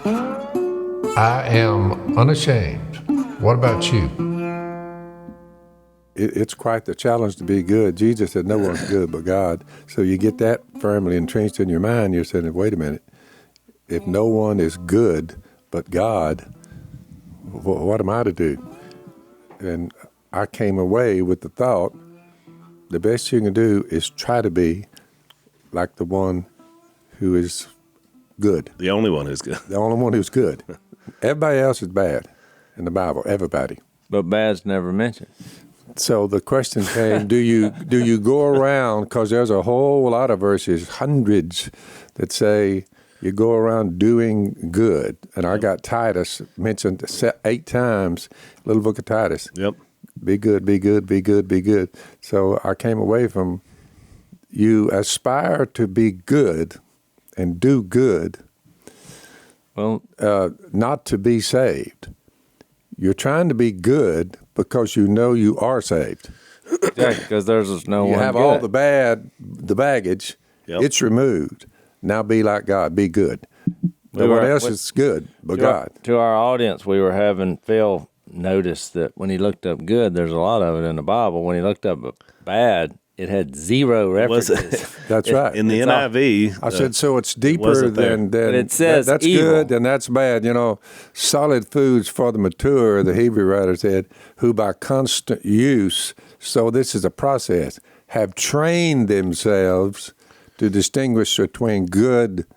I am unashamed. What about you? It's quite the challenge to be good. Jesus said no one's good but God. So you get that firmly entrenched in your mind, you're saying, wait a minute, if no one is good but God, what am I to do? And I came away with the thought, the best you can do is try to be like the one who is good. The only one who's good. The only one who's good. Everybody else is bad in the Bible, everybody. But bad's never mentioned. So the question came, do you go around, because there's a whole lot of verses, hundreds, that say you go around doing good. And I got Titus mentioned 8 times, little book of Titus. Yep. Be good, be good, be good, be good. So I came away from, you aspire to be good and do good, Well, not to be saved. You're trying to be good because you know you are saved. because there's no You one have good. all the baggage. Yep. It's removed. Now be like God. Be good. No one else is good but God. To our audience, we were having Phil notice that when he looked up good, there's a lot of it in the Bible. When he looked up bad, it had 0 references. That's right. In the NIV, I said, so it's deeper wasn't there. than But it says that's evil. good and that's bad. You know, solid foods for the mature, the Hebrew writer said, who by constant use, so this is a process, have trained themselves to distinguish between good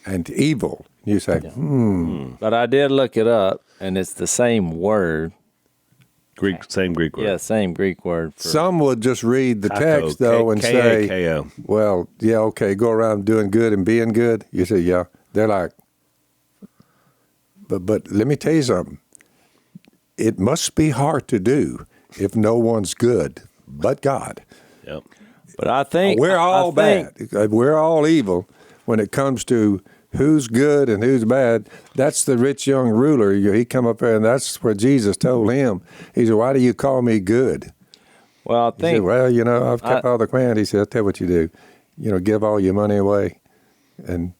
and evil. You say, But I did look it up, and it's the same word. Same Greek word. Yeah, same Greek word. For, Some would just read the Kako, text, though, and say, K-A-K-O. well, yeah, okay, go around doing good and being good. You say, yeah. They're like, but let me tell you something. It must be hard to do if no one's good but God. Yep. but I think We're all I think- bad. We're all evil when it comes to who's good and who's bad. That's the rich young ruler. He come up there, and that's where Jesus told him. He said, why do you call me good? Well, I He said, think well, you know, I've kept all the commandments. He said, I'll tell you what you do. You know, give all your money away and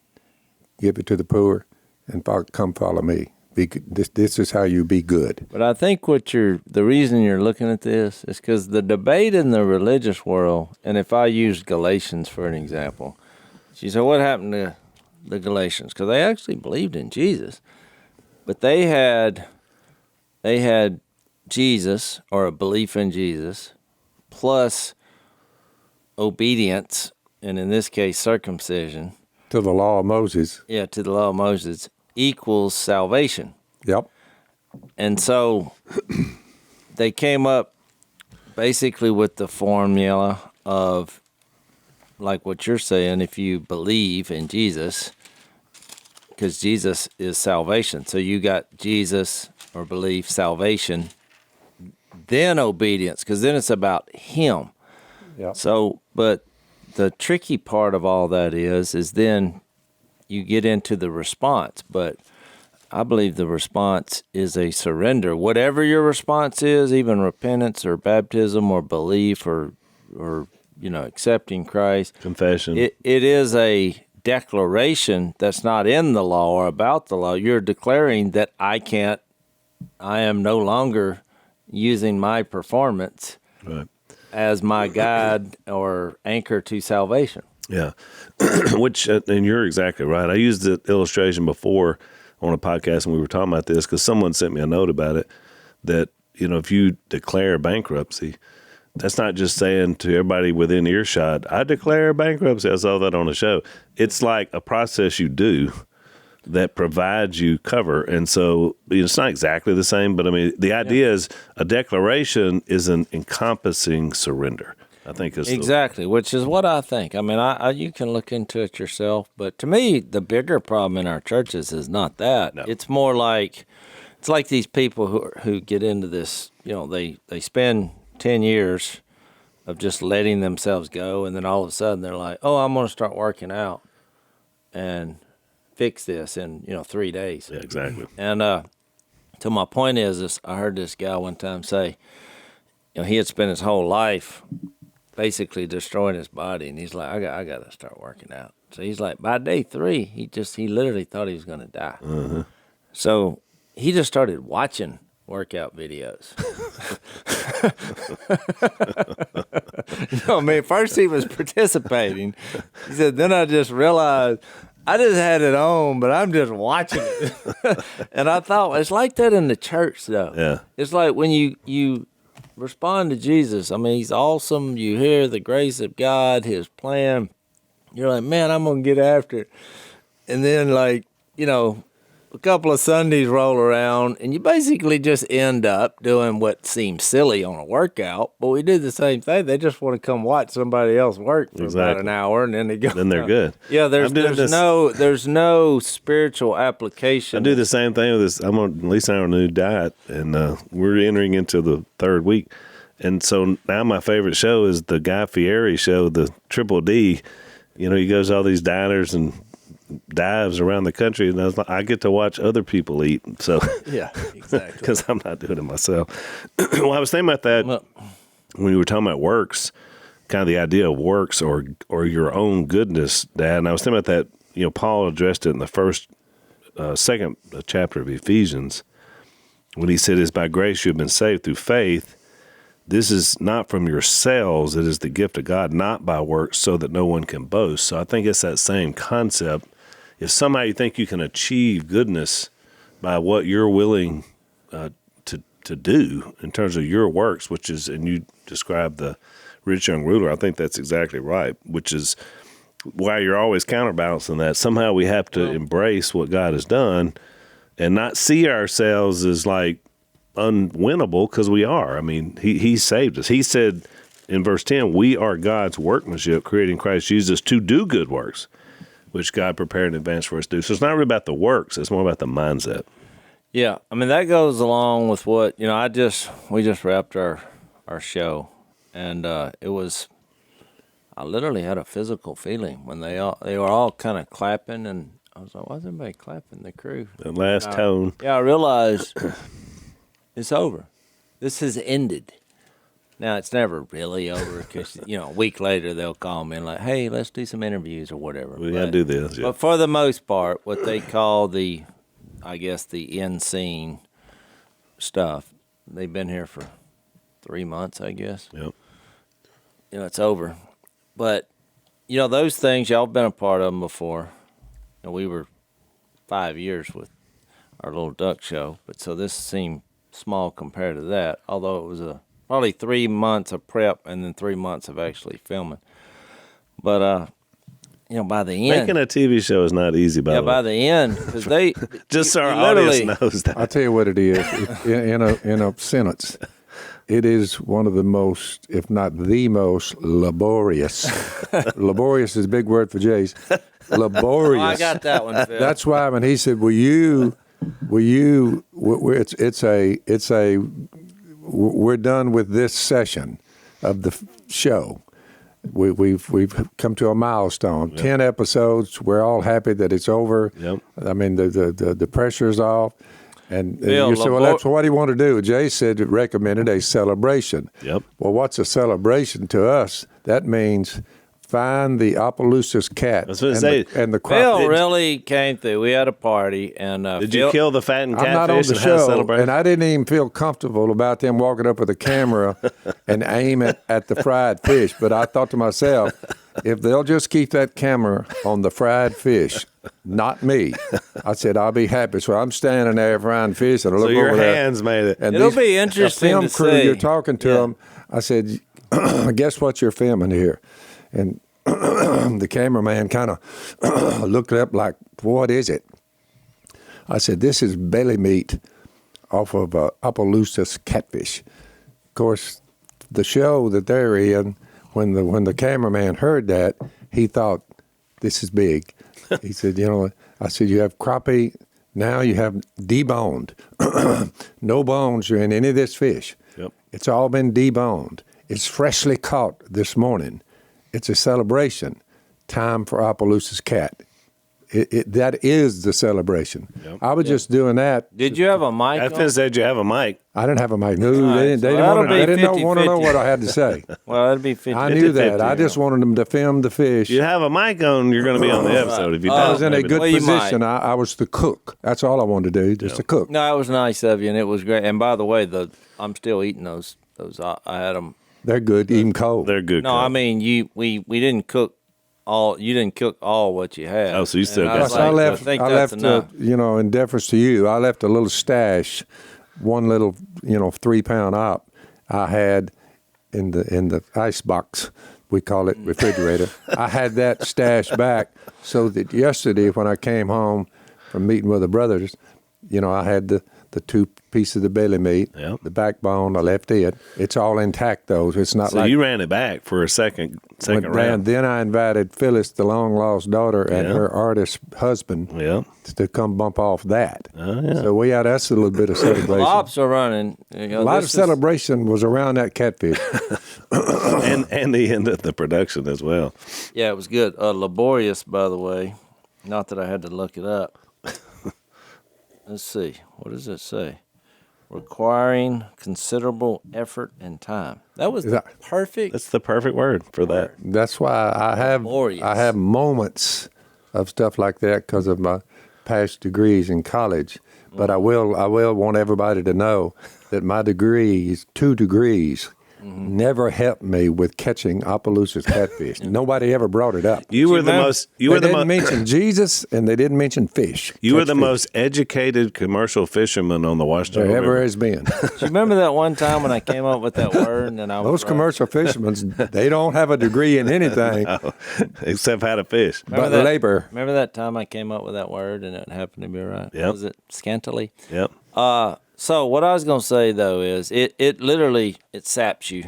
give it to the poor and come follow me. This is how you be good. But I think the reason you're looking at this is because the debate in the religious world, and if I use Galatians for an example, she said, what happened to the Galatians? Because they actually believed in Jesus, but they had Jesus, or a belief in Jesus, plus obedience, and in this case, circumcision. To the law of Moses. Yeah, to the law of Moses equals salvation. Yep. And so they came up basically with the formula of, like what you're saying, if you believe in Jesus, because Jesus is salvation. So you got Jesus, or belief, salvation, then obedience, because then it's about him. Yep. So, but the tricky part of all that is then you get into the response. But I believe the response is a surrender. Whatever your response is, even repentance or baptism or belief or accepting Christ, Confession. It is a declaration that's not in the law or about the law. You're declaring that I am no longer using my performance Right. as my guide or anchor to salvation. Yeah. Which, and you're exactly right. I used the illustration before on a podcast when we were talking about this because someone sent me a note about it that, if you declare bankruptcy, that's not just saying to everybody within earshot, I declare bankruptcy. I saw that on a show. It's like a process you do that provides you cover. And so it's not exactly the same, but I mean, the idea is a declaration is an encompassing surrender. I think is exactly, which is what I think. I mean, you can look into it yourself, but to me, the bigger problem in our churches is not that. No. It's more like it's like these people who get into this. They spend 10 years of just letting themselves go, and then all of a sudden they're like, "Oh, I'm going to start working out and fix this in 3 days." Yeah, exactly. And so my point is, I heard this guy one time say, he had spent his whole life basically destroying his body, and he's like, I got to start working out. So he's like, by day 3, he literally thought he was going to die. Uh-huh. So he just started watching workout videos. First he was participating. He said, then I just realized I just had it on, but I'm just watching it. And I thought, it's like that in the church, though. Yeah. It's like when you respond to Jesus. I mean, he's awesome. You hear the grace of God, his plan. You're like, man, I'm going to get after it. And then, a couple of Sundays roll around, and you basically just end up doing what seems silly on a workout, but we do the same thing. They just want to come watch somebody else work for about an hour, and then they go. Then they're good. Yeah, there's no spiritual application. I do the same thing with this. I'm on at least on a new diet, and we're entering into the 3rd week. And so now my favorite show is the Guy Fieri show, the Triple D. He goes to all these diners and dives around the country, and I get to watch other people eat. So yeah, exactly. Because I'm not doing it myself. Well, I was thinking about that when you were talking about works, kind of the idea of works or your own goodness, Dad. And I was thinking about that. Paul addressed it in the second chapter of Ephesians when he said, "It's by grace you have been saved through faith. This is not from yourselves; it is the gift of God, not by works, so that no one can boast." So I think it's that same concept. If somehow you think you can achieve goodness by what you're willing to do in terms of your works, which is, and you described the rich young ruler, I think that's exactly right, which is why you're always counterbalancing that. Somehow we have to embrace what God has done and not see ourselves as like unwinnable, because we are. I mean, he saved us. He said in verse 10, we are God's workmanship, created in Christ Jesus to do good works, which God prepared in advance for us to do. So it's not really about the works. It's more about the mindset. Yeah. I mean, that goes along with what, we just wrapped our show, and I literally had a physical feeling when they were all kind of clapping, and I was like, why is everybody clapping, the crew? The last tone. Yeah, I realized it's over. This has ended. Now, it's never really over because, a week later they'll call me and like, hey, let's do some interviews or whatever. We got to do this. Yeah. But for the most part, what they call the end scene stuff, they've been here for 3 months, I guess. Yep. It's over. But, those things, y'all been a part of them before. We were 5 years with our little duck show, but so this seemed small compared to that, although it was probably 3 months of prep and then 3 months of actually filming. But by the end, making a TV show is not easy. By the way, by the end, because they just so our audience knows that. I'll tell you what it is. In a sentence, it is one of the most, if not the most, laborious. Laborious is a big word for Jase. Laborious. Oh, I got that one, Phil. That's why when he said, we're done with this session of the show. We've come to a milestone. Yep. 10 episodes. We're all happy that it's over. Yep. I mean, the pressure's off. And Phil, you said, well, that's what he wanted to do. Jay said it recommended a celebration. Yep. Well, what's a celebration to us? That means find the Opelousas cat. I was going to say. And the Phil really came through. We had a party. And did you kill the fattened catfish? I'm not on the and have a show, celebration? and I didn't even feel comfortable about them walking up with a camera and aim it at the fried fish. But I thought to myself, if they'll just keep that camera on the fried fish, not me, I said, I'll be happy. So I'm standing there frying fish, and I look So your over there. hands made it. And It'll be interesting film to crew, see. you're talking to them. I said, guess what you're filming here? And the cameraman kind of looked up like, what is it? I said, this is belly meat off of Opelousas catfish. Of course, the show that they're in, when the cameraman heard that, he thought, this is big. He said, I said, you have crappie, now you have deboned. No bones are in any of this fish. Yep. It's all been deboned. It's freshly caught this morning. It's a celebration. Time for Opelousas cat. that is the celebration. Yep. I was just doing that. Did you have a mic? I on? said you have a mic. I didn't have a mic. No, right, they so didn't that'll want to. be They didn't want to know 50-50. what I had to say. Well, that'd be 50. I knew that. 50-50, I just wanted them to film the fish. You have a mic on, you're going to be on the episode. If you I don't, was in a maybe good not. Well, you position. I was the cook. That's all I wanted to do, just to cook. No, it was nice of you, and it was great. And by the way, I'm still eating those. I had them. They're good, even cold. They're good. No, cook. I mean we didn't cook all. You didn't cook all what you had. Oh, so you still And got was some. I like, left. think I that's left. enough. In deference to you, I left a little stash, one little, 3-pound op I had in the ice box. We call it refrigerator. I had that stashed back so that yesterday when I came home from meeting with the brothers, I had the 2 pieces of belly meat, Yep. the backbone. I left it. It's all intact though. It's not So like you ran it back for a second round. Then I invited Phyllis, the long lost daughter, and Yeah. her artist husband Yeah. to come bump off that. Oh, yeah. So we had us a little bit of celebration. Lops are running. A lot of celebration was around that catfish. and the end of the production as well. Yeah, it was good. Laborious, by the way. Not that I had to look it up. Let's see. What does it say? Requiring considerable effort and time. That was the perfect. That's the perfect word for that. That's why I have Laborious. moments of stuff like that because of my past degrees in college. But I will want everybody to know that my degrees, 2 degrees, never helped me with catching Opelousas catfish. Nobody ever brought it up. You were the most. You They were the didn't most. mention Jesus, and they didn't mention fish. You were Catch the fish. most educated commercial fisherman on the Washington there ever River. has been. Do you remember that one time when I came up with that word and I was Those commercial fishermen, they don't have a degree in anything Except how to fish. but labor. Remember that time I came up with that word and it happened to be right? Yep. Was it scantily? Yep. So what I was going to say though is it literally saps you,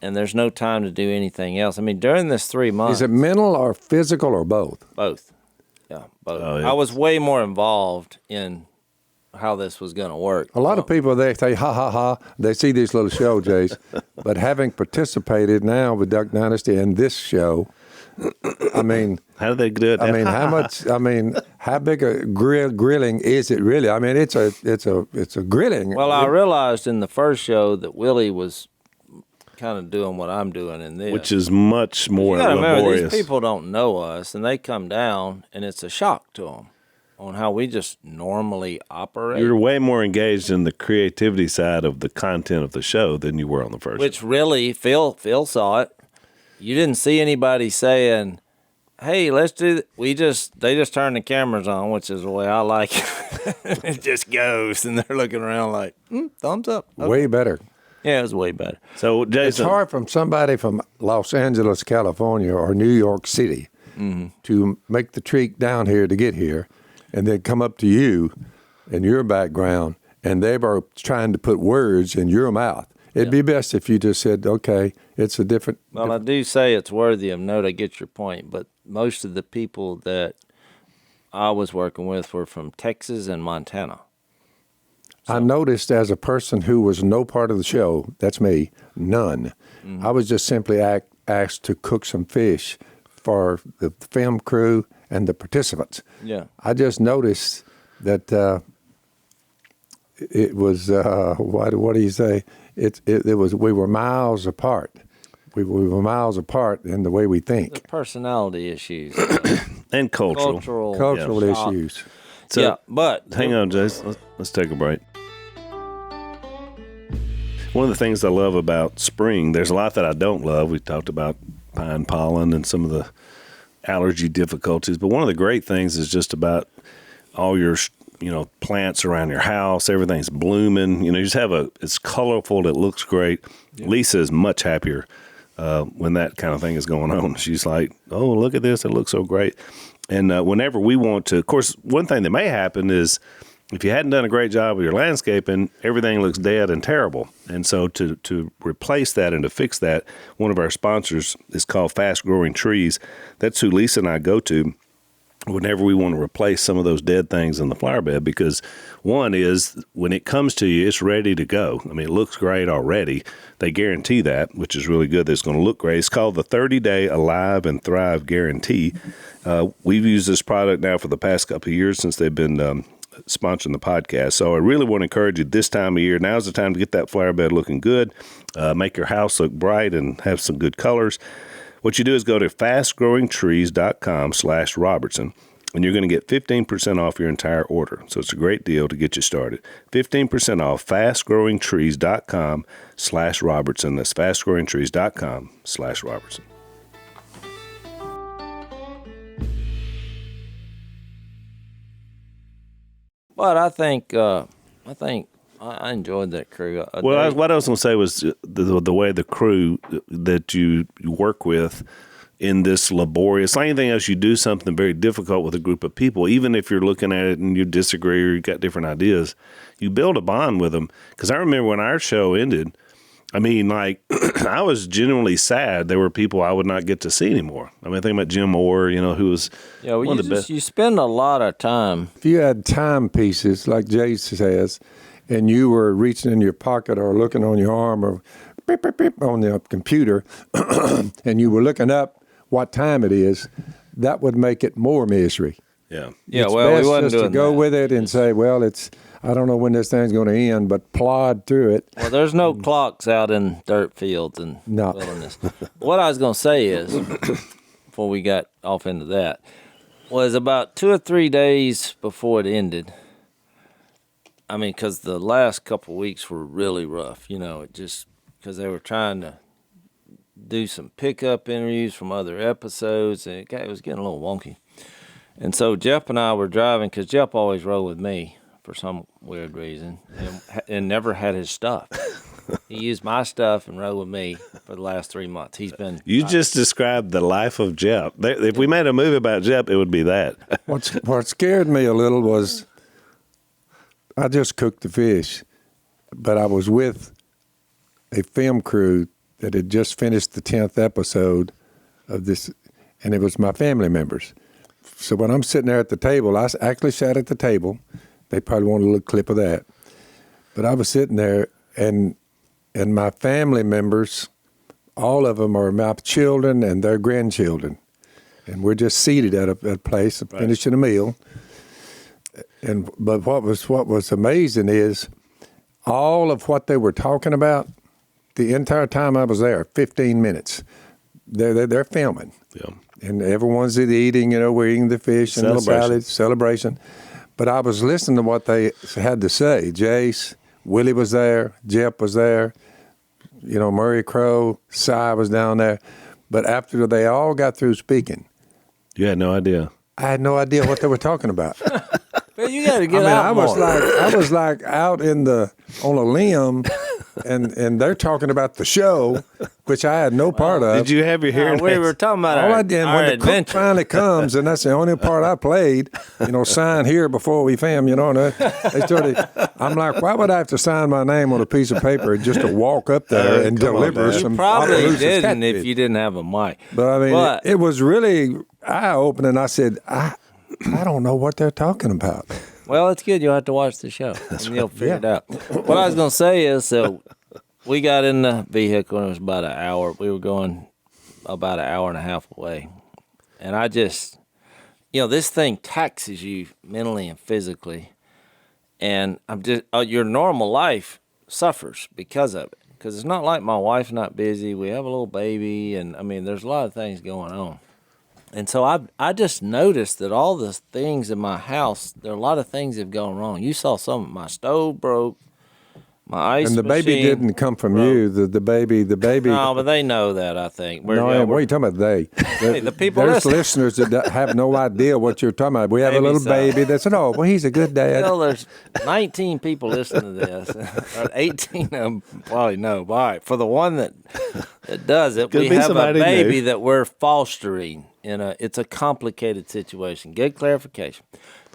and there's no time to do anything else. I mean, during this 3 months, Is it mental or physical or both? both? Yeah, both. Oh, yeah. I was way more involved in how this was going to work. A lot of people, they say, ha, ha, ha. They see this little show, Jace. But having participated now with Duck Dynasty and this show, I mean, How did they do it? how big a grilling is it really? I mean, it's a grilling. Well, I realized in the first show that Willie was kind of doing what I'm doing in this. which is much more You gotta remember, laborious. these people don't know us, and they come down, and it's a shock to them on how we just normally operate. You're way more engaged in the creativity side of the content of the show than you were on the first. Which really, Phil saw it. You didn't see anybody saying, "Hey, let's do." They just turn the cameras on, which is the way I like it. It just goes, and they're looking around like, thumbs up. Okay. way better. Yeah, it was way better. So, It's Jason, hard from somebody from Los Angeles, California, or New York City to make the trek down here to get here, and then come up to you and your background, and they are trying to put words in your mouth. It'd be best if you just said, "Okay, it's a different." Well, I do say it's worthy of note. I get your point, but most of the people that I was working with were from Texas and Montana. I noticed as a person who was no part of the show, that's me, none. I was just simply asked to cook some fish for the film crew and the participants. Yeah. I just noticed that it was, what do you say? It was, we were miles apart. We were miles apart in the way we The think. personality issues, and cultural. Cultural shock. issues. So, yeah, but hang on, Jason. Let's take a break. One of the things I love about spring, there's a lot that I don't love. We talked about pine pollen and some of the allergy difficulties, but one of the great things is just about all your, plants around your house. Everything's blooming. You just have it's colorful. It looks great. Yeah. Lisa is much happier when that kind of thing is going on. She's like, "Oh, look at this. It looks so great." And whenever we want to, of course, one thing that may happen is if you hadn't done a great job with your landscaping, everything looks dead and terrible. And so to replace that and to fix that, one of our sponsors is called Fast Growing Trees. That's who Lisa and I go to. whenever we want to replace some of those dead things in the flower bed, because one is when it comes to you, it's ready to go. I mean, it looks great already. They guarantee that, which is really good. That it's going to look great. It's called the 30-day Alive and Thrive Guarantee. We've used this product now for the past couple of years since they've been sponsoring the podcast. So I really want to encourage you this time of year. Now's the time to get that flower bed looking good, make your house look bright and have some good colors. What you do is go to fastgrowingtrees.com/Robertson, and you're going to get 15% off your entire order. So it's a great deal to get you started. 15% off fastgrowingtrees.com/Robertson. That's fastgrowingtrees.com/Robertson. But I think I enjoyed that crew. Well, what I was going to say was the way the crew that you work with in this laborious, like anything else, you do something very difficult with a group of people, even if you're looking at it and you disagree or you got different ideas, you build a bond with them. Because I remember when our show ended, I mean, like, I was genuinely sad there were people I would not get to see anymore. I mean, I think about Jim Moore, who was one of the best. You spend a lot of time. If you had timepieces, like Jase says, and you were reaching in your pocket or looking on your arm or beep, beep, beep on the computer, and you were looking up what time it is, that would make it more misery. Yeah. Yeah, It's well, best we wasn't just doing to go that. with it and say, well, I don't know when this thing's going to end, but plod through it. Well, there's no clocks out in dirt fields and No. wilderness. What I was going to say is, before we got off into that, was about 2 or 3 days before it ended. I mean, because the last couple of weeks were really rough, because they were trying to do some pickup interviews from other episodes, and it was getting a little wonky. And so Jeff and I were driving, because Jeff always rode with me for some weird reason, and never had his stuff. He used my stuff and rode with me for the last 3 months. He's been. You just described the life of Jeff. If we made a movie about Jeff, it would be that. What scared me a little was I just cooked the fish, but I was with a film crew that had just finished the 10th episode of this, and it was my family members. So when I'm sitting there at the table, I actually sat at the table. They probably want a little clip of that. But I was sitting there, and my family members, all of them are my children and their grandchildren. And we're just seated at a place, finishing a meal. But what was amazing is all of what they were talking about, the entire time I was there, 15 minutes, they're filming. Yeah. And everyone's eating, we're eating the fish and the salad, celebration. But I was listening to what they had to say. Jase, Willie was there, Jeff was there, Murray Crow, Cy was down there. But after they all got through speaking, You had no idea. I had no idea what they were talking about. Well, you got to get I out was more. I was like out on a limb, and they're talking about the show, which I had no part of. Did you have your hearing we aids? were talking about All our, I did our when the cook adventure. finally comes, and that's the only part I played. Sign here before we film. And they started. I'm like, why would I have to sign my name on a piece of paper just to walk up there and come on, deliver man. some? You probably Opelousas didn't catfish? if you didn't have a mic. But I mean, But- it was really eye-opening. I said, I don't know what they're talking about. Well, it's good. You'll have to watch the show, and you'll figure it out. What I was going to say is, so we got in the vehicle, and it was about an hour. We were going about an hour and a half away. And I just, this thing taxes you mentally and physically. And I'm just, your normal life suffers because of it. Because it's not like my wife's not busy. We have a little baby, and, there's a lot of things going on. And so I just noticed that all the things in my house, there are a lot of things that have gone wrong. You saw some. My stove broke. My ice And the baby machine didn't come from broke. you. The baby. No, but they know that, I think. No, what are you talking about? They. the people There's listen. listeners that have no idea what you're talking about. We have Maybe a little so. baby that said, "Oh, well, he's a good dad." There's 19 people listening to this. 18 of them probably know. All right, for the one that does it, Could we be have a somebody baby new. that we're fostering. It's a complicated situation. Good clarification.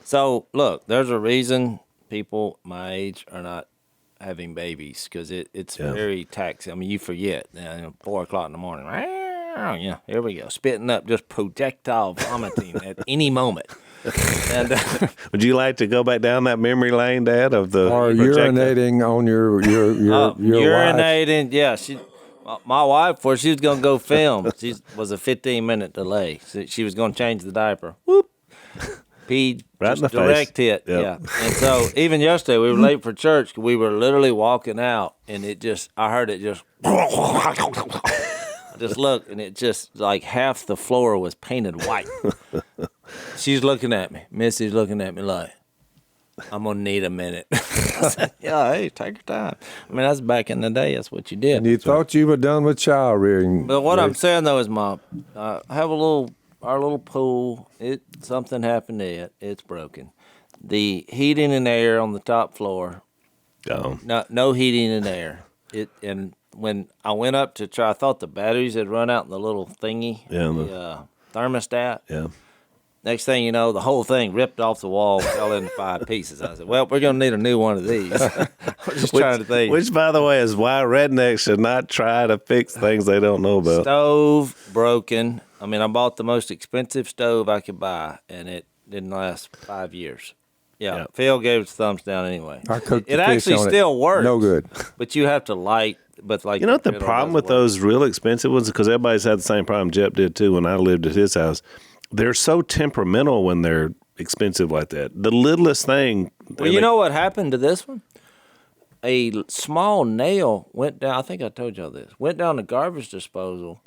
So, look, there's a reason people my age are not having babies, because it's very taxing. You forget. 4 o'clock in the morning. Yeah, here we go. Spitting up, just projectile vomiting at any moment. And Would you like to go back down that memory lane, Dad, of the Or projector? urinating on your wife. urinating. Yeah, my wife, before she was gonna go film, she was a 15-minute delay. She was gonna change the diaper. Whoop. Peed Right in just the face. direct hit. Yep. Yeah. And so even yesterday we were late for church. We were literally walking out, and I heard it just. I just looked, and it just like half the floor was painted white. She's looking at me. Missy's looking at me like, I'm gonna need a minute. I said, yeah, hey, take your time. I mean, that's back in the day. That's what you did. And you thought you were done with child rearing. But what I'm saying though is, I have our little pool. Something happened to it. It's broken. The heating and air on the top floor. Gone. No heating and air. And when I went up to try, I thought the batteries had run out in the little thingy. Yeah, the thermostat. Yeah. Next thing you know, the whole thing ripped off the wall, fell into 5 pieces. I said, well, we're going to need a new one of these. I'm just trying to think. Which, by the way, is why rednecks should not try to fix things they don't know about. Stove broken. I mean, I bought the most expensive stove I could buy, and it didn't last 5 years. Yeah, Yep. Phil gave us thumbs down anyway. I cooked It the fish actually on it. still works. No good. But you have to light. But like You know what the it problem doesn't with work. those real expensive ones? Because everybody's had the same problem. Jep did too when I lived at his house. They're so temperamental when they're expensive like that. The littlest thing. Well, you know what happened to this one? A small nail went down. I think I told y'all this. Went down the garbage disposal,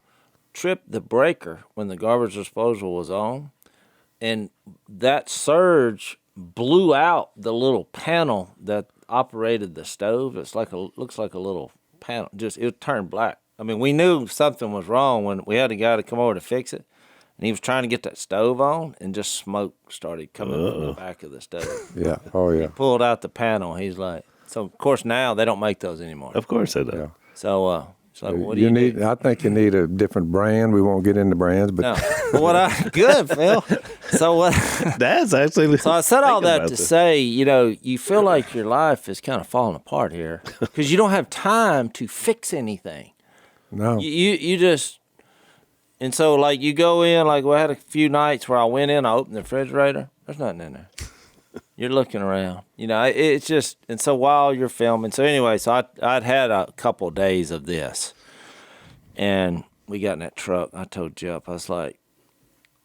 tripped the breaker when the garbage disposal was on, and that surge blew out the little panel that operated the stove. Looks like a little panel. It turned black. I mean, we knew something was wrong when we had a guy to come over to fix it. And he was trying to get that stove on, and just smoke started coming from the back of the stove. Yeah. Oh, yeah. Pulled out the panel. He's like, so of course now they don't make those anymore. Of course they do. Yeah. So it's like, what do you need? do? I think you need a different brand. We won't get into brands, but No. But good, Phil. So what? That's actually. So I said all thinking that about to this. say, you feel like your life is kind of falling apart here because you don't have time to fix anything. no. You just. And so, like, you go in, like, we had a few nights where I went in, I opened the refrigerator, there's nothing in there. You're looking around. It's just, and so while you're filming, so anyway, so I'd had a couple days of this. And we got in that truck. I told Jeff, I was like,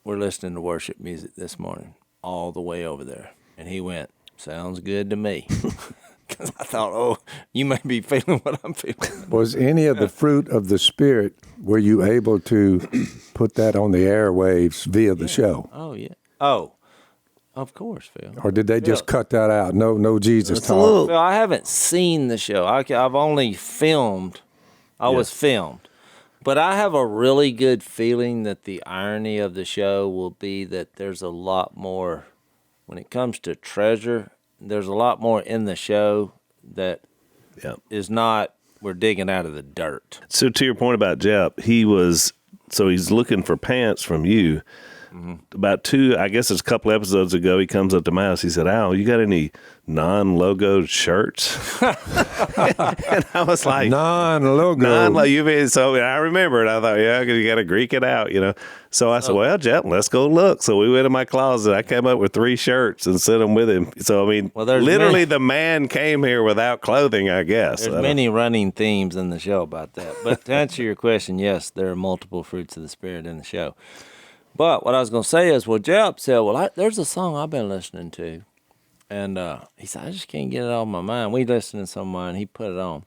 we're listening to worship music this morning, all the way over there. And he went, sounds good to me. Because I thought, oh, you may be feeling what I'm feeling. Was any of the fruit of the Spirit, were you able to put that on the airwaves via the show? Oh, yeah. Oh, of course, Phil. Or did they just cut that out? No Jesus It's a talk. little- Well, I haven't seen the show. I've only filmed. I was filmed. But I have a really good feeling that the irony of the show will be that there's a lot more, when it comes to treasure, there's a lot more in the show that is not, we're digging out of the dirt. So to your point about Jep, he's looking for pants from you. About I guess it's a couple episodes ago, he comes up to my house. He said, Al, you got any non-logoed shirts? And I was like, Non-logo. So I remember it. I thought, yeah, you got to Greek it out, So I said, well, Jep, let's go look. So we went in my closet. I came up with 3 shirts and sent them with him. So, I mean, Well, there's literally many- the man came here without clothing, I guess. There's many running themes in the show about that. But to answer your question, yes, there are multiple fruits of the Spirit in the show. But what I was going to say is, well, Jep said, well, there's a song I've been listening to. And he said, I just can't get it off my mind. We listened to some of mine. He put it on.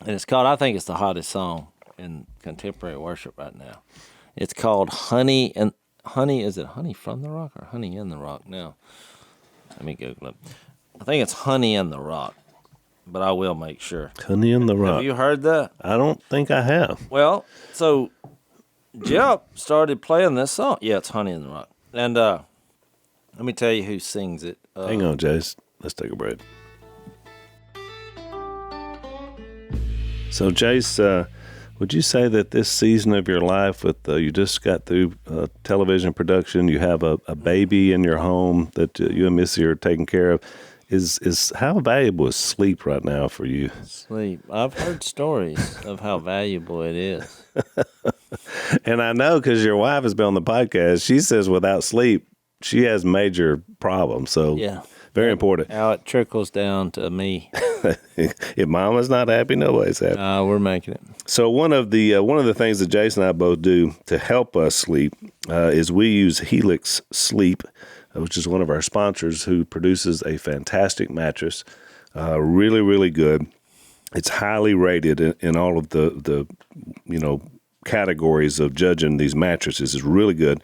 And it's called, I think it's the hottest song in contemporary worship right now. It's called Honey, is it Honey from the Rock or Honey in the Rock? Now, let me Google it. I think it's Honey in the Rock, but I will make sure. Honey in the Rock. Have you heard that? I don't think I have. Well, so Jep started playing this song. Yeah, it's Honey in the Rock. And let me tell you who sings it. Hang on, Jace. Let's take a break. So, Jace, would you say that this season of your life, with you just got through television production, you have a baby in your home that you and Missy are taking care of, is how valuable is sleep right now for you? Sleep. I've heard stories of how valuable it is. And I know because your wife has been on the podcast. She says without sleep, she has major problems. So Yeah. very important. How it trickles down to me. If mama's not happy, nobody's happy. We're making it. So one of the things that Jason and I both do to help us sleep is we use Helix Sleep, which is one of our sponsors, who produces a fantastic mattress, really, really good. It's highly rated in all of the categories of judging these mattresses. It's really good.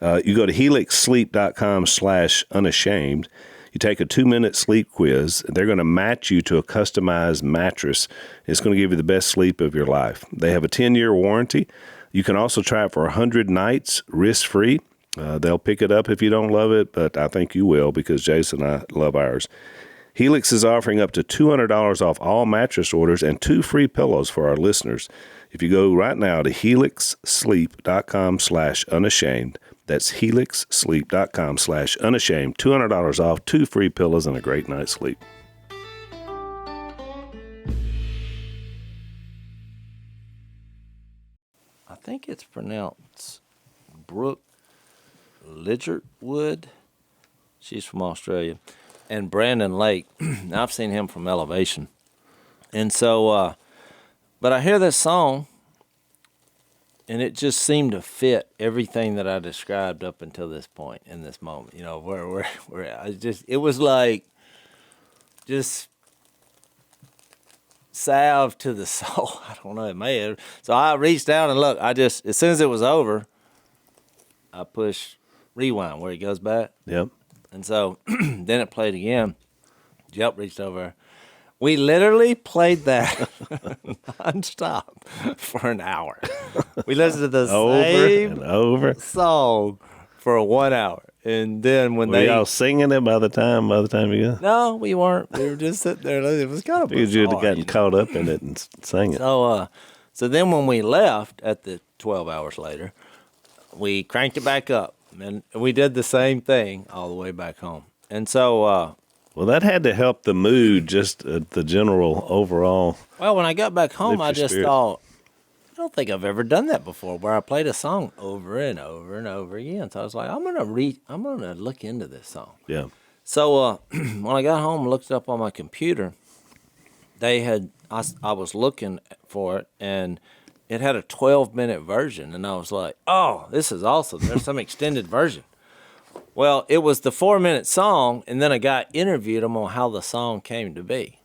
You go to helixsleep.com/unashamed. You take a 2-minute sleep quiz. They're going to match you to a customized mattress. It's going to give you the best sleep of your life. They have a 10-year warranty. You can also try it for 100 nights risk-free. They'll pick it up if you don't love it, but I think you will because Jason and I love ours. Helix is offering up to $200 off all mattress orders and 2 free pillows for our listeners. If you go right now to helixsleep.com/unashamed, that's helixsleep.com/unashamed, $200 off, 2 free pillows, and a great night's sleep. I think it's pronounced Brooke Lidgertwood. She's from Australia. And Brandon Lake. I've seen him from elevation. And so, but I hear this song, and it just seemed to fit everything that I described up until this point in this moment. You know, where it was like just salve to the soul. I don't know, it may have. So I reached down and looked. As soon as it was over, I pushed rewind where it goes back. Yep. And so then it played again. Yep, reached over. We literally played that nonstop for an hour. We listened to the same song for 1 hour. And then when Were y'all singing it by the time you got? No, we weren't. We were just sitting there. It was kind of bizarre. You'd have gotten caught up in it and sang it. So then when we left at the 12 hours later, we cranked it back up. And we did the same thing all the way back home. And so... well, that had to help the mood, just the general overall. Well, when I got back home, I just spirit. thought, I don't think I've ever done that before, where I played a song over and over and over again. So I was like, I'm gonna look into this song. Yeah. So when I got home and looked it up on my computer, I was looking for it, and it had a 12-minute version, and I was like, oh, this is awesome. There's some extended version. Well, it was the 4-minute song, and then a guy interviewed him on how the song came to be.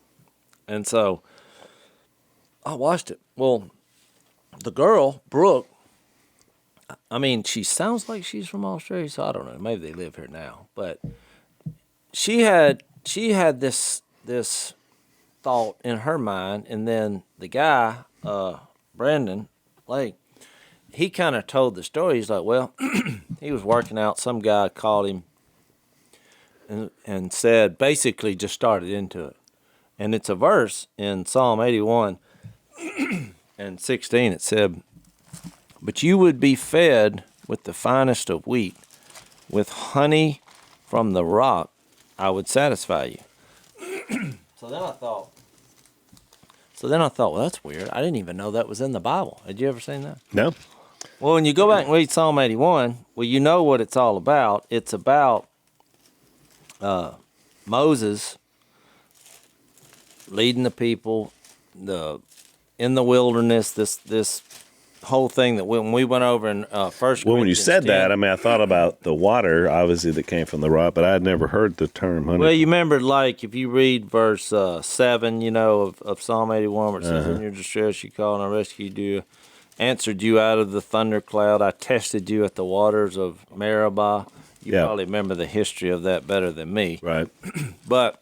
And so I watched it. Well, the girl, Brooke, I mean, she sounds like she's from Australia, so I don't know. Maybe they live here now. But she had this thought in her mind, and then the guy, Brandon Lake, he kind of told the story. He's like, well, he was working out. Some guy called him and said, basically just started into it. And it's a verse in Psalm 81 and 16. It said, but you would be fed with the finest of wheat. With honey from the rock, I would satisfy you. So then I thought, well, that's weird. I didn't even know that was in the Bible. Had you ever seen that? No. Well, when you go back and read Psalm 81, well, you know what it's all about. It's about Moses leading the people in the wilderness, this whole thing that when we went over in 1 Corinthians Well, when you said 10, that, I mean, I thought about the water, obviously, that came from the rock, but I had never heard the term honey. Well, you remember, like, if you read verse 7, of Psalm 81, where it says, in your distress you called, and I rescued you, answered you out of the thundercloud, I tested you at the waters of Meribah. You probably remember the history of that better than me. Right. But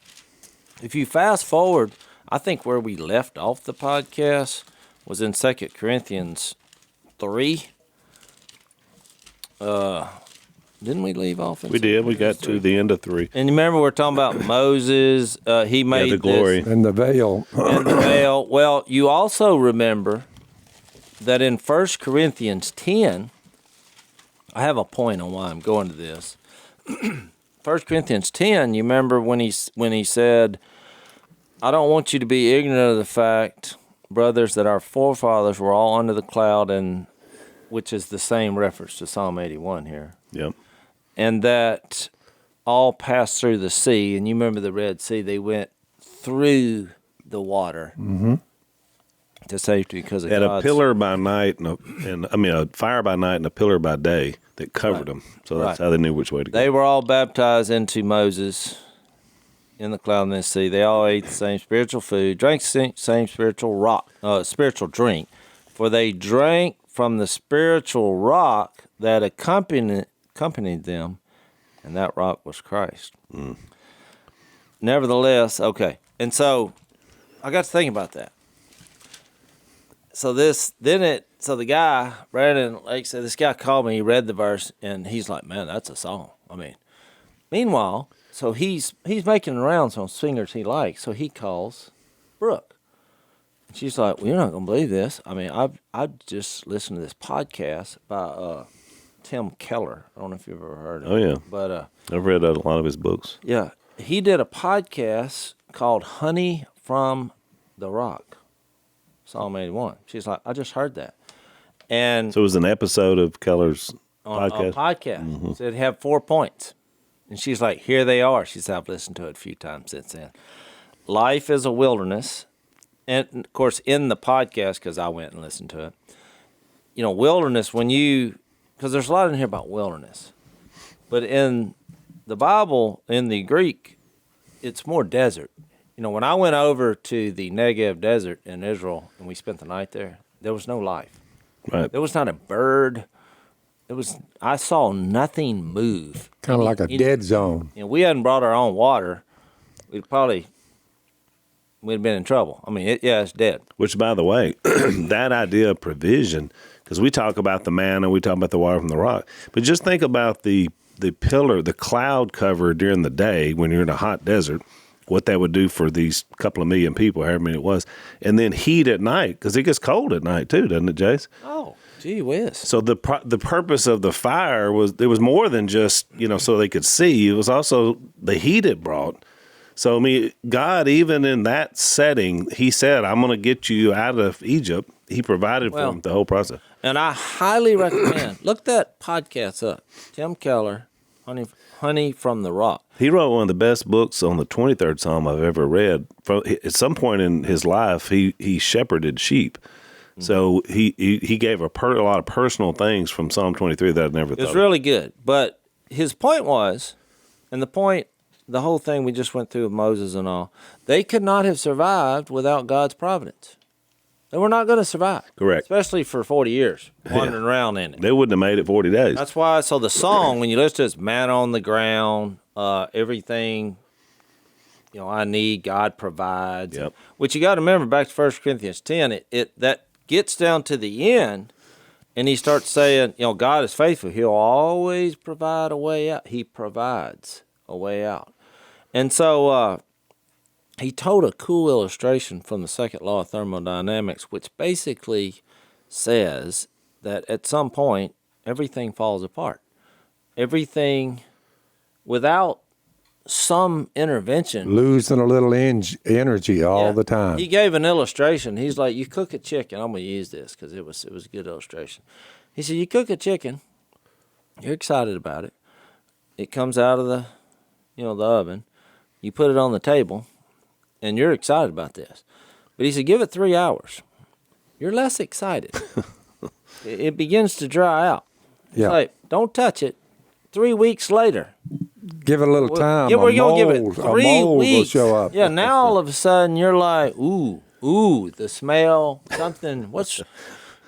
if you fast forward, I think where we left off the podcast was in 2 Corinthians 3. Didn't we leave off? We did. We got to the end of 3. And you remember we're talking about Moses. He made the glory. And the veil. and the veil. Well, you also remember that in 1 Corinthians 10, I have a point on why I'm going to this. 1 Corinthians 10, you remember when he said, I don't want you to be ignorant of the fact, brothers, that our forefathers were all under the cloud, and which is the same reference to Psalm 81 here. Yep. and that all passed through the sea. And you remember the Red Sea? They went through the water to safety because of Had God's. a pillar by night and a fire by night and a pillar by day that covered them. So that's how they knew which way to go. They were all baptized into Moses in the cloud and the sea. They all ate the same spiritual food, drank the same spiritual drink, for they drank from the spiritual rock that accompanied them, and that rock was Christ. Nevertheless, okay. And so I got to think about that. So the guy, Brandon Lake said, this guy called me, he read the verse, and he's like, man, that's a song. I mean, meanwhile, so he's making rounds on singers he likes, so he calls Brooke. And she's like, well, you're not going to believe this. I mean, I've just listened to this podcast by Tim Keller. I don't know if you've ever heard of him. Oh, yeah. But I've read a lot of his books. yeah, he did a podcast called Honey from the Rock, Psalm 81. She's like, I just heard that. And So it was an episode of Keller's podcast? podcast. So it had 4 points. And she's like, here they are. She said, I've listened to it a few times since then. Life is a wilderness. And, of course, in the podcast, because I went and listened to it, wilderness, because there's a lot in here about wilderness. But in the Bible, in the Greek, it's more desert. When I went over to the Negev desert in Israel and we spent the night there was no life. Right. There was not a bird. I saw nothing move. Kind of like a dead zone. We hadn't brought our own water. We'd have been in trouble. I mean, it's dead. Which, by the way, that idea of provision, because we talk about the manna, we talk about the water from the rock, but just think about the pillar, the cloud cover during the day when you're in a hot desert, what that would do for these couple of million people, however many it was, and then heat at night, because it gets cold at night too, doesn't it, Jace? Oh, gee whiz. So the purpose of the fire was more than just, so they could see. It was also the heat it brought. So, I mean, God, even in that setting, he said, I'm going to get you out of Egypt. He provided for them the whole process. And I highly recommend, look that podcast up. Tim Keller, Honey from the Rock. He wrote one of the best books on the 23rd Psalm I've ever read. At some point in his life, he shepherded sheep. So he gave a lot of personal things from Psalm 23 that I'd never thought of. It's really good. But his point was, the whole thing we just went through with Moses and all, they could not have survived without God's providence. They were not going to survive. Correct. Especially for 40 years, wandering around in it. They wouldn't have made it 40 days. That's why, so the song, when you listen to it, it's man on the ground, everything, I need, God provides. Yep. Which you got to remember, back to 1 Corinthians 10, that gets down to the end, and he starts saying, God is faithful. He'll always provide a way out. He provides a way out. And so he told a cool illustration from the second law of thermodynamics, which basically says that at some point, everything falls apart. Everything, without some intervention. Losing a little energy all the time. He gave an illustration. He's like, you cook a chicken. I'm going to use this because it was a good illustration. He said, you cook a chicken. You're excited about it. It comes out of the oven. You put it on the table, and you're excited about this. But he said, give it 3 hours. You're less excited. It begins to dry out. It's like, don't touch it. 3 weeks later. Give it a little time. We're going to give it 3 mold weeks. will show up. Yeah, now all of a sudden you're like, ooh, the smell, something. What's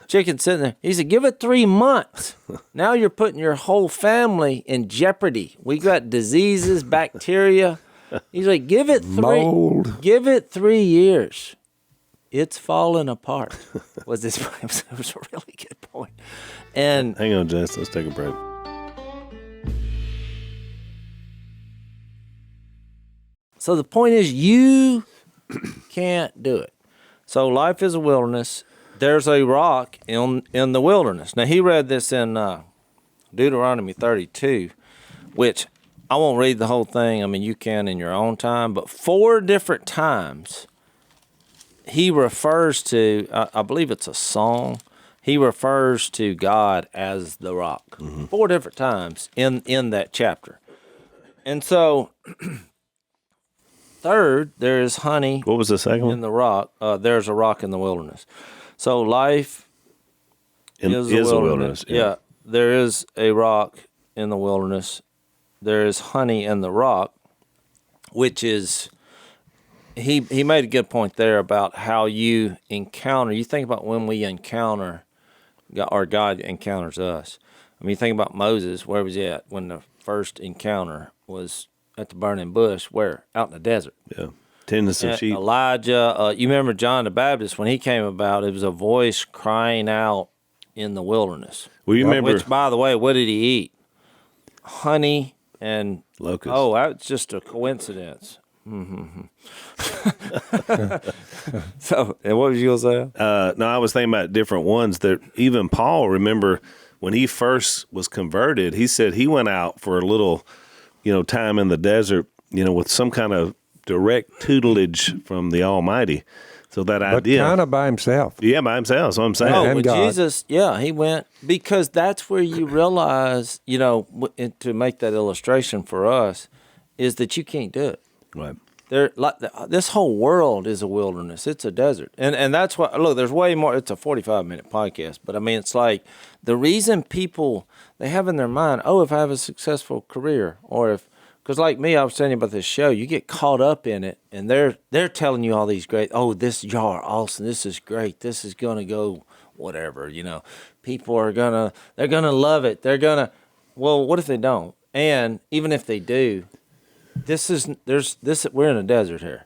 chicken sitting there? He said, give it 3 months. Now you're putting your whole family in jeopardy. We got diseases, bacteria. He's like, give it 3 years. It's falling apart. It was a really good point. And hang on, Jess. Let's take a break. So the point is, you can't do it. So life is a wilderness. There's a rock in the wilderness. Now, he read this in Deuteronomy 32, which I won't read the whole thing. I mean, you can in your own time. But 4 different times he refers to, I believe it's a song. he refers to God as the rock 4 different times in that chapter. And so, third, there is honey. What was the second in one? the rock. There's a rock in the wilderness. So life is a wilderness. Yeah, there is a rock in the wilderness. There is honey in the rock, which is, he made a good point there about how you encounter. You think about when we encounter, or God encounters us. I mean, you think about Moses, where was he at when the first encounter was at the burning bush? Where? Out in the desert. Yeah. Tending some sheep. Elijah, you remember John the Baptist, when he came about, it was a voice crying out in the wilderness. Well, you remember. Which, by the way, what did he eat? Honey and Locusts. Oh, that's just a coincidence. So, and what was you going to say? No, I was thinking about different ones that even Paul, remember, when he first was converted, he said he went out for a little, time in the desert, with some kind of direct tutelage from the Almighty. So that But idea. kind of by himself. Yeah, by himself. That's what I'm saying. Oh, and well, God. Jesus, he went, because that's where you realize, to make that illustration for us, is that you can't do it. Right. This whole world is a wilderness. It's a desert. And that's why, look, there's way more. It's a 45-minute podcast. But, I mean, it's like the reason people, they have in their mind, if I have a successful career, or if, because like me, I was telling you about this show, you get caught up in it, and they're telling you all these great, y'all are awesome, this is great, this is going to go whatever, People are they're going to love it. Well, what if they don't? And even if they do, we're in a desert here.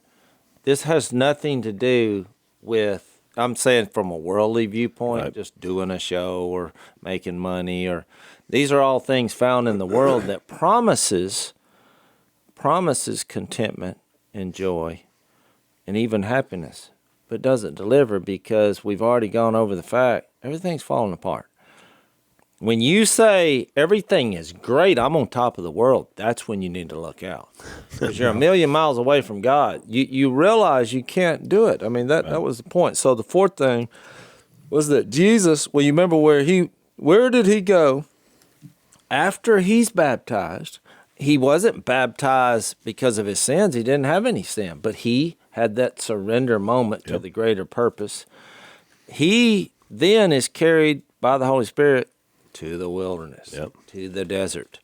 This has nothing to do with, I'm saying from a worldly viewpoint, Right. just doing a show or making money, or these are all things found in the world that promises contentment and joy and even happiness, but doesn't deliver, because we've already gone over the fact everything's falling apart. When you say everything is great, I'm on top of the world, that's when you need to look out, because you're a million miles away from God. You realize you can't do it. I mean, that was the point. So the fourth thing was that Jesus, well, you remember where did he go after he's baptized? He wasn't baptized because of his sins. He didn't have any sin, but he had that surrender moment to the greater purpose. He then is carried by the Holy Spirit to the wilderness, to the desert,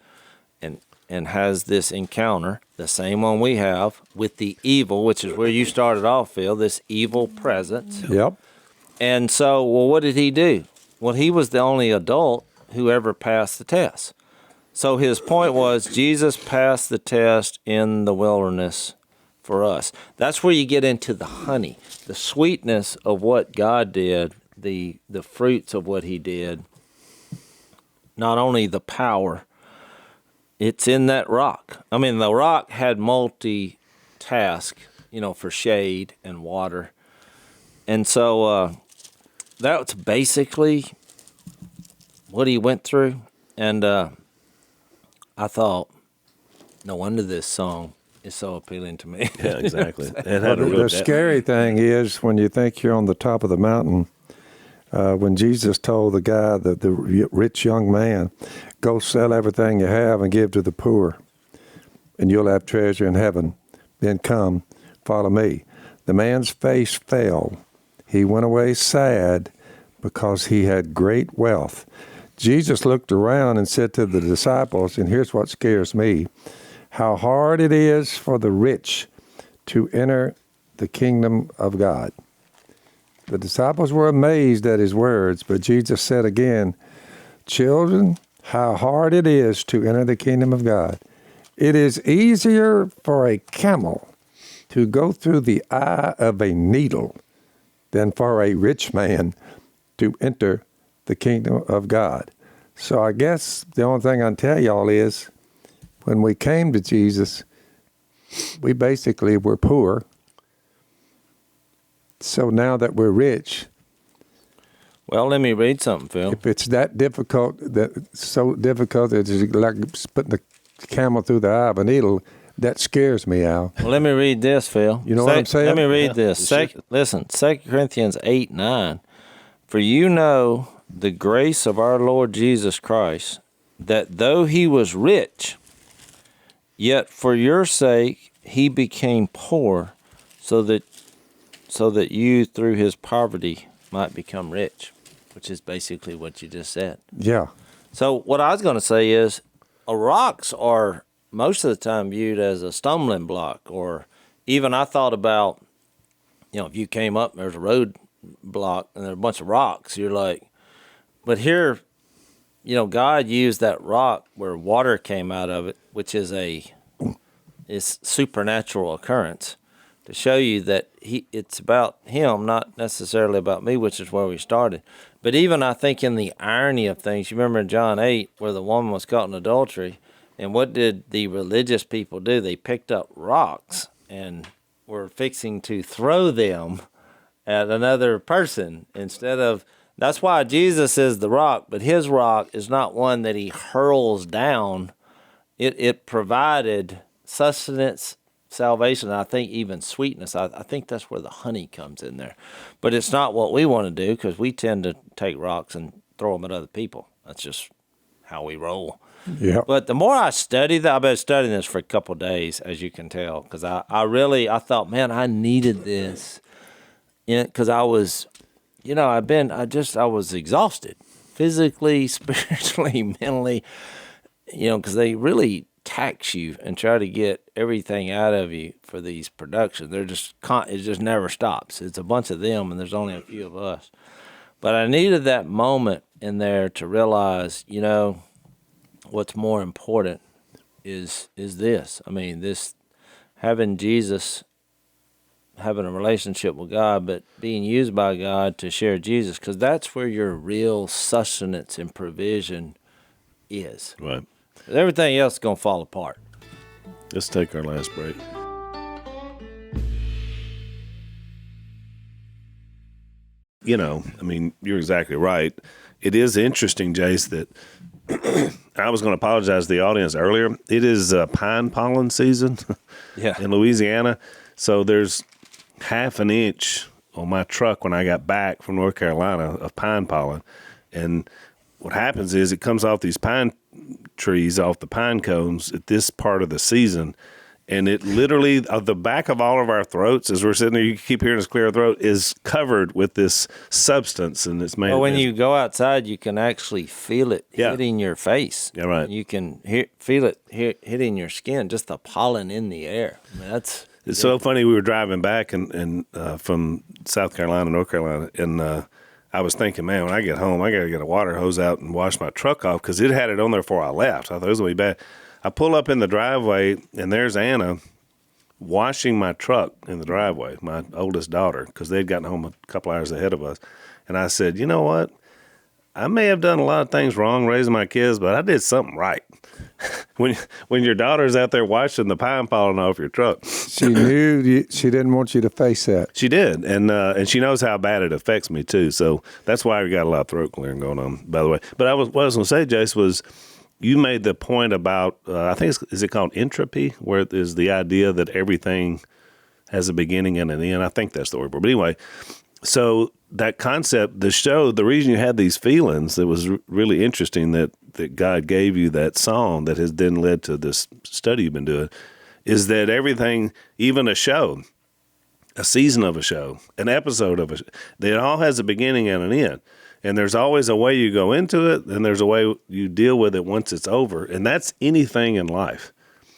and has this encounter, the same one we have, with the evil, which is where you started off, Phil, this evil presence. Yep. And so, well, what did he do? Well, he was the only adult who ever passed the test. So his point was Jesus passed the test in the wilderness for us. That's where you get into the honey, the sweetness of what God did, the fruits of what he did. Not only the power, it's in that rock. I mean, the rock had multi-task, for shade and water. And so that's basically what he went through. And I thought, no wonder this song is so appealing to me. Yeah, exactly. It had a real The depth. scary thing is when you think you're on the top of the mountain, when Jesus told the guy, the rich young man, go sell everything you have and give to the poor, and you'll have treasure in heaven. Then come, follow me. The man's face fell. He went away sad because he had great wealth. Jesus looked around and said to the disciples, and here's what scares me, how hard it is for the rich to enter the kingdom of God. The disciples were amazed at his words, but Jesus said again, children, how hard it is to enter the kingdom of God. It is easier for a camel to go through the eye of a needle than for a rich man to enter the kingdom of God. So I guess the only thing I can tell y'all is when we came to Jesus, we basically were poor. So now that we're rich, Well, let me read something, Phil. if it's that difficult, so difficult that it's like putting the camel through the eye of a needle, that scares me, Al. Well, let me read this, Phil. You know what I'm saying? Let me read this. Listen, 2 Corinthians 8:9. For you know the grace of our Lord Jesus Christ, that though he was rich, yet for your sake he became poor, so that you through his poverty might become rich, which is basically what you just said. Yeah. So what I was going to say is, rocks are most of the time viewed as a stumbling block, or even I thought about, if you came up and there's a road block and there's a bunch of rocks, you're like, but here, God used that rock where water came out of it, which is it's supernatural occurrence, to show you that it's about him, not necessarily about me, which is where we started. But even I think in the irony of things, you remember in John 8 where the woman was caught in adultery, and what did the religious people do? They picked up rocks and were fixing to throw them at another person instead of. That's why Jesus is the rock, but his rock is not one that he hurls down. It provided sustenance, salvation, and I think even sweetness. I think that's where the honey comes in there. But it's not what we want to do, because we tend to take rocks and throw them at other people. That's just how we roll. Yeah. But the more I study that, I've been studying this for a couple of days, as you can tell, because I thought, man, I needed this, because I was, I was exhausted, physically, spiritually, mentally, because they really tax you and try to get everything out of you for these productions. They're just it just never stops. It's a bunch of them, and there's only a few of us. But I needed that moment in there to realize, what's more important is this. I mean, this having Jesus, having a relationship with God, but being used by God to share Jesus, because that's where your real sustenance and provision is. Right. Everything else is going to fall apart. Let's take our last break. You're exactly right. It is interesting, Jace, that I was going to apologize to the audience earlier. It is pine pollen season in Louisiana. So there's half an inch on my truck when I got back from North Carolina of pine pollen. And what happens is it comes off these pine trees, off the pine cones at this part of the season. And it literally, the back of all of our throats, as we're sitting there, you keep hearing us clear our throat, is covered with this substance, and it's made. Well, when you go outside, you can actually feel it hitting your face. Yeah, right. You can feel it hitting your skin, just the pollen in the air. I mean, it's so funny. We were driving back and from South Carolina, North Carolina, and I was thinking, man, when I get home, I got to get a water hose out and wash my truck off, because it had it on there before I left. I thought it was going to be bad. I pull up in the driveway, and there's Anna washing my truck in the driveway, my oldest daughter, because they'd gotten home a couple hours ahead of us. And I said, you know what? I may have done a lot of things wrong raising my kids, but I did something right. when your daughter's out there washing the pine pollen off your truck. She knew she didn't want you to face that. She did, and she knows how bad it affects me, too. So that's why we got a lot of throat clearing going on, by the way. But what I was going to say, Jace, was you made the point about, I think, is it called entropy, where it is the idea that everything has a beginning and an end. I think that's the word. But anyway, so that concept, the reason you had these feelings, it was really interesting that God gave you that song that has then led to this study you've been doing, is that everything, even a show, a season of a show, an episode of a show, it all has a beginning and an end. And there's always a way you go into it, and there's a way you deal with it once it's over. And that's anything in life.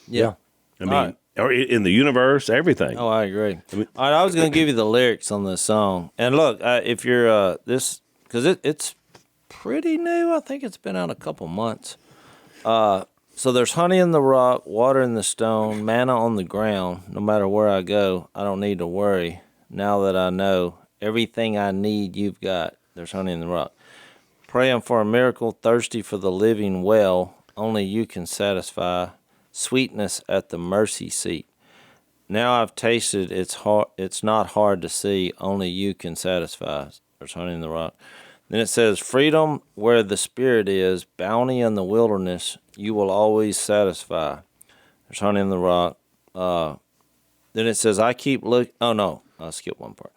Yeah. I mean, or in the universe, everything. Oh, I agree. All right, I was going to give you the lyrics on this song. And look, if you're because it's pretty new. I think it's been out a couple months. So there's honey in the rock, water in the stone, manna on the ground. No matter where I go, I don't need to worry. Now that I know everything I need, you've got. There's honey in the rock. Praying for a miracle, thirsty for the living well. Only you can satisfy. Sweetness at the mercy seat. Now I've tasted, it's not hard to see. Only you can satisfy. There's honey in the rock. Then it says, freedom where the Spirit is, bounty in the wilderness, you will always satisfy. There's honey in the rock. Then it says, I keep looking. Oh, no, I'll skip one part.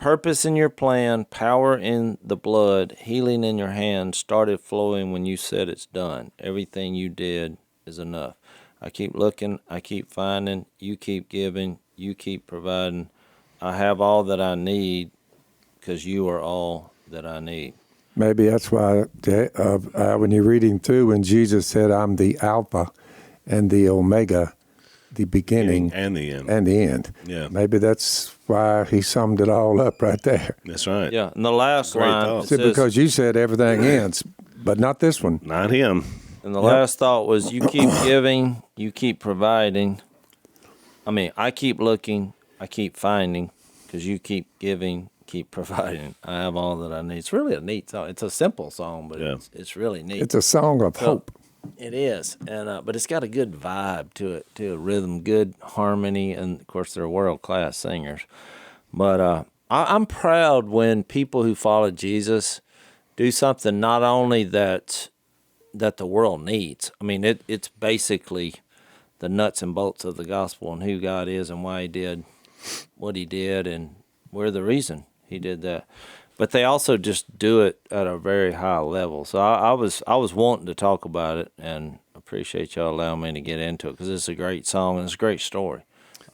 purpose in your plan, power in the blood, healing in your hand started flowing when you said it's done. Everything you did is enough. I keep looking, I keep finding, you keep giving, you keep providing. I have all that I need because you are all that I need. Maybe that's why when you're reading through, when Jesus said, I'm the Alpha and the Omega, the beginning and the end. And the end. Yeah. Maybe that's why he summed it all up right there. That's right. Yeah, and the last Great line, thought. it See, says, because you said everything ends, but not this one. Not him. and the last thought was, you keep giving, you keep providing. I keep looking, I keep finding, because you keep giving, keep providing. I have all that I need. It's really a neat song. It's a simple song, but it's really neat. It's a song of hope. It is, and but it's got a good vibe to it, too. Rhythm, good harmony, and of course they're world-class singers. But I'm proud when people who follow Jesus do something not only that the world needs. It's basically the nuts and bolts of the gospel and who God is and why He did what He did, and we're the reason He did that. But they also just do it at a very high level. So I was wanting to talk about it, and appreciate y'all allowing me to get into it because it's a great song and it's a great story.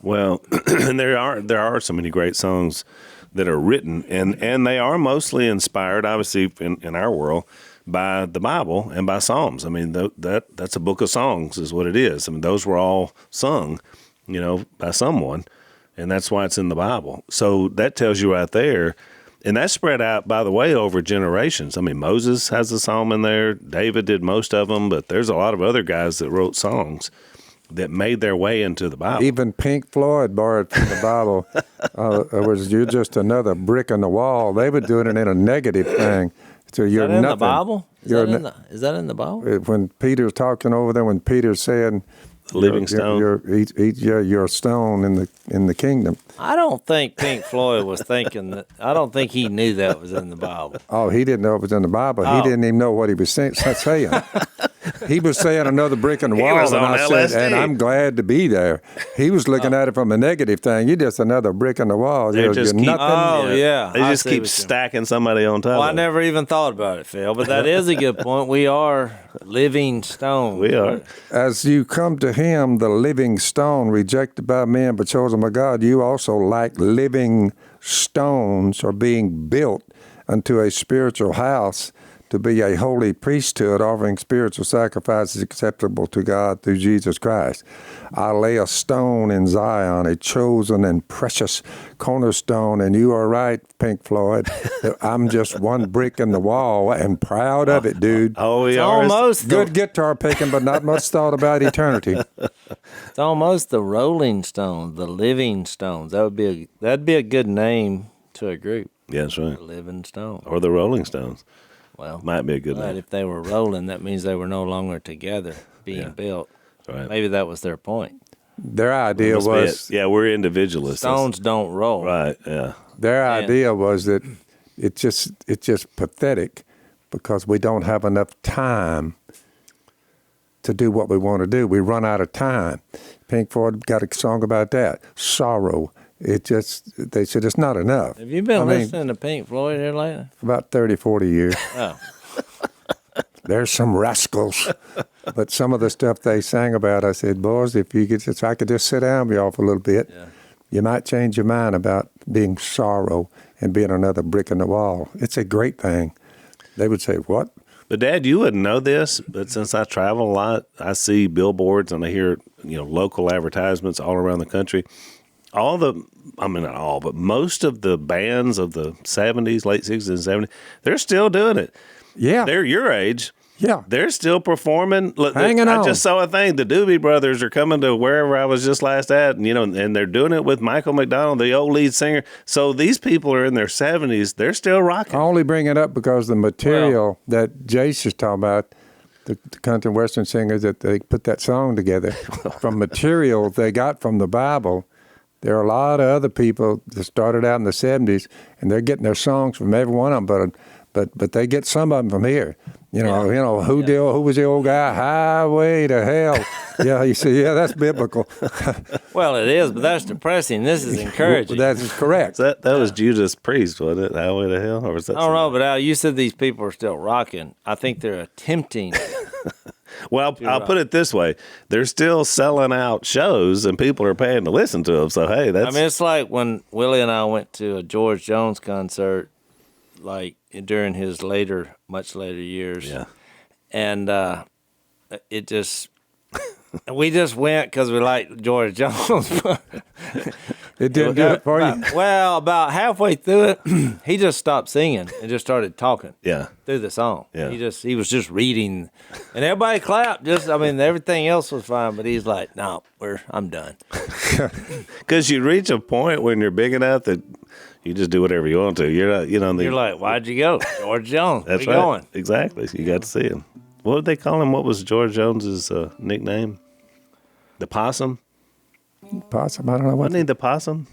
Well, and there are so many great songs that are written, and they are mostly inspired, obviously, in our world, by the Bible and by Psalms. That's a book of songs is what it is. Those were all sung, by someone, and that's why it's in the Bible. So that tells you right there. And that's spread out, by the way, over generations. Moses has a psalm in there. David did most of them, but there's a lot of other guys that wrote songs that made their way into the Bible. Even Pink Floyd borrowed from the Bible. You're just another brick in the wall. They were doing it in a negative thing. So you're Is that in nothing. the Bible? Is that in the Bible? When Peter's talking over there, when Peter's saying, Living stone. You're a stone in the kingdom. I don't think Pink Floyd was thinking that. I don't think he knew that was in the Bible. Oh, he didn't know it was in the Bible. He didn't even know what he was saying. He was saying another brick in the wall, was and on I LSD. said, and I'm glad to be there. He was looking at it from a negative thing. You're just another brick in the wall. They just keep- nothing. Oh, yeah. They I just see keep what you- stacking somebody on top Well, I of it. never even thought about it, Phil, but that is a good point. We are living stones. We are. As you come to him, the living stone, rejected by men but chosen by God, you also, like living stones, are being built unto a spiritual house to be a holy priesthood, offering spiritual sacrifices acceptable to God through Jesus Christ. I lay a stone in Zion, a chosen and precious cornerstone, and you are right, Pink Floyd. I'm just one brick in the wall and proud of it, dude. Oh, we It's are. almost Good guitar picking, but not much thought about eternity. It's almost the Rolling Stones, the Living Stones. That'd be a good name to a group. Yeah, that's right. The Living Stones. Or the Rolling Stones. Well, Might be a good but name. if they were rolling, that means they were no longer together, being built. Right. Maybe that was their point. Their idea Must be was it. Yeah, we're individualists. Stones don't roll. Right, yeah. their Man. idea was that it's just pathetic because we don't have enough time to do what we want to do. We run out of time. Pink Floyd got a song about that. Sorrow. They said it's not enough. Have you been listening to Pink Floyd here lately? About 30, 40 years. Oh. There's some rascals. But some of the stuff they sang about, I said, boys, if I could just sit down with y'all for a little bit, you might change your mind about being sorrow and being another brick in the wall. It's a great thing. They would say, what? But Dad, you wouldn't know this, but since I travel a lot, I see billboards and I hear, local advertisements all around the country. Not all, but most of the bands of the 70s, late 60s and 70s, they're still doing it. Yeah. They're your age. Yeah. They're still performing. Look, Hanging I on. just saw a thing. The Doobie Brothers are coming to wherever I was just last at, and they're doing it with Michael McDonald, the old lead singer. So these people are in their 70s. They're still rocking. I only bring it up because the material that Jase is talking about, the country and western singers, that they put that song together from material they got from the Bible. There are a lot of other people that started out in the 70s, and they're getting their songs from every one of them, but but they get some of them from here. Who was the old guy? Highway to hell. Yeah, you see, that's biblical. Well, it is, but that's depressing. This is encouraging. That's correct. That was Judas Priest, wasn't it? Highway to Hell, or was that? I don't know, but Al, you said these people are still rocking. I think they're attempting. Well, I'll put it this way: they're still selling out shows, and people are paying to listen to them. So hey, that's. I mean, it's like when Willie and I went to a George Jones concert, like during his much later years. Yeah. And it just, we just went because we liked George Jones. It didn't do it for you? Well, about halfway through it, he just stopped singing and just started talking. Yeah. Through the song. Yeah. He was just reading, and everybody clapped. Everything else was fine, but he's like, "No, I'm done." Because you reach a point when you're big enough that you just do whatever you want to. You're not, You're like, "Why'd you go, George Jones? That's Where you right. going?" Exactly. You got to see him. What did they call him? What was George Jones's nickname? The Possum? Possum, I don't know what. Wasn't he the Possum?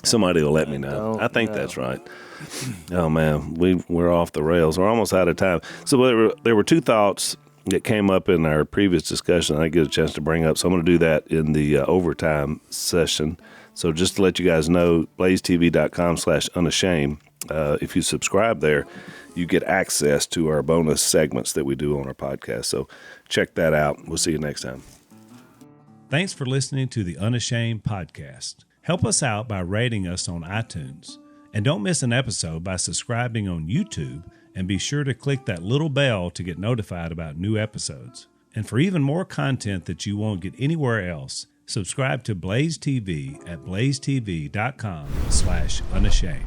Somebody will let me know. I think that's right. Oh man, we're off the rails. We're almost out of time. So there were two thoughts that came up in our previous discussion I didn't get a chance to bring up. So I'm going to do that in the overtime session. So just to let you guys know, blazetv.com/unashamed. If you subscribe there, you get access to our bonus segments that we do on our podcast. So check that out. We'll see you next time. Thanks for listening to the Unashamed podcast. Help us out by rating us on iTunes. And don't miss an episode by subscribing on YouTube, and be sure to click that little bell to get notified about new episodes. And for even more content that you won't get anywhere else, subscribe to Blaze TV at blazetv.com/unashamed.